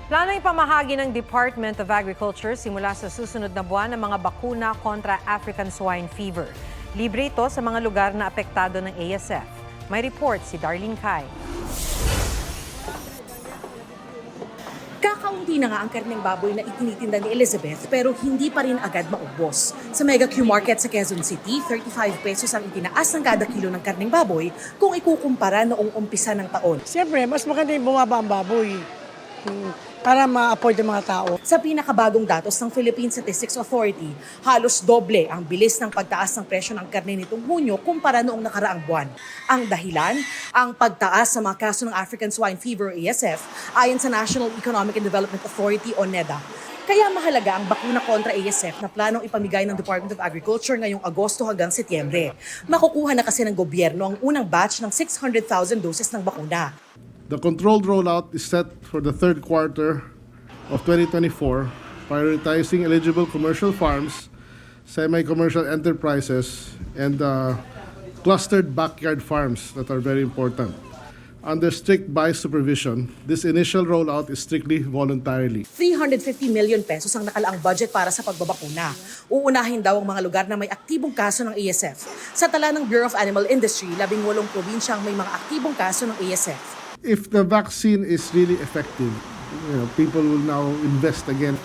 Plano ipamahagi ng Department of Agriculture simula sa susunod na buwan ng mga bakuna kontra African swine fever. Libre ito sa mga lugar na apektado ng ASF. May report si Darlene Kai. Kakaunti na nga ang karneng baboy na itinitinda ni Elizabeth pero hindi pa rin agad maubos. Sa Mega Q Market sa Quezon City, 35 pesos ang itinaas ng kada kilo ng karneng baboy kung ikukumpara noong umpisa ng taon. Siyempre, mas maganda yung bumaba ang baboy para ma-afford ng mga tao. Sa pinakabagong datos ng Philippine Statistics Authority, halos doble ang bilis ng pagtaas ng presyo ng karne nitong Hunyo kumpara noong nakaraang buwan. Ang dahilan, ang pagtaas sa mga kaso ng African Swine Fever o ASF ayon sa National Economic and Development Authority o NEDA. Kaya mahalaga ang bakuna kontra ASF na planong ipamigay ng Department of Agriculture ngayong Agosto hanggang Setyembre. Makukuha na kasi ng gobyerno ang unang batch ng 600,000 doses ng bakuna. The controlled rollout is set for the third quarter of 2024, prioritizing eligible commercial farms, semi-commercial enterprises, and clustered backyard farms that are very important. Under strict BICE supervision, this initial rollout is strictly voluntarily. 350 million pesos ang nakalaang budget para sa pagbabakuna. Uunahin daw ang mga lugar na may aktibong kaso ng ASF. Sa tala ng Bureau of Animal Industry, 18 probinsya ang may mga aktibong kaso ng ASF. If the vaccine is really effective, people will now invest again.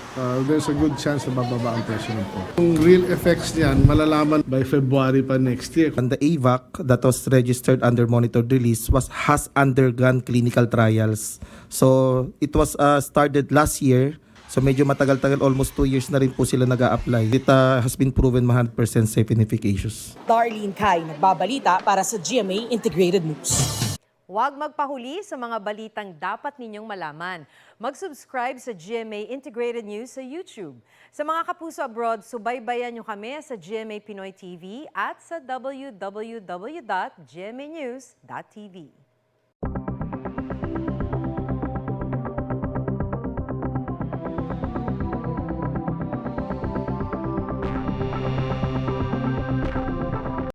There's a good chance na bababa ang presyo ng pork. Yung real effects niyan, malalaman by February pa next year. And the AVAC that was registered under monitored release has undergone clinical trials. So it was started last year. So medyo matagal-tagal, almost 2 years na rin po sila nag-a-apply. It has been proven 100% safe and efficacious. Darlene Kai, nagbabalita para sa GMA Integrated News. Huwag magpahuli sa mga balitang dapat ninyong malaman. Mag-subscribe sa GMA Integrated News sa YouTube. Sa mga kapuso abroad, subaybayan nyo kami sa GMA Pinoy TV at sa www.gmanews.tv.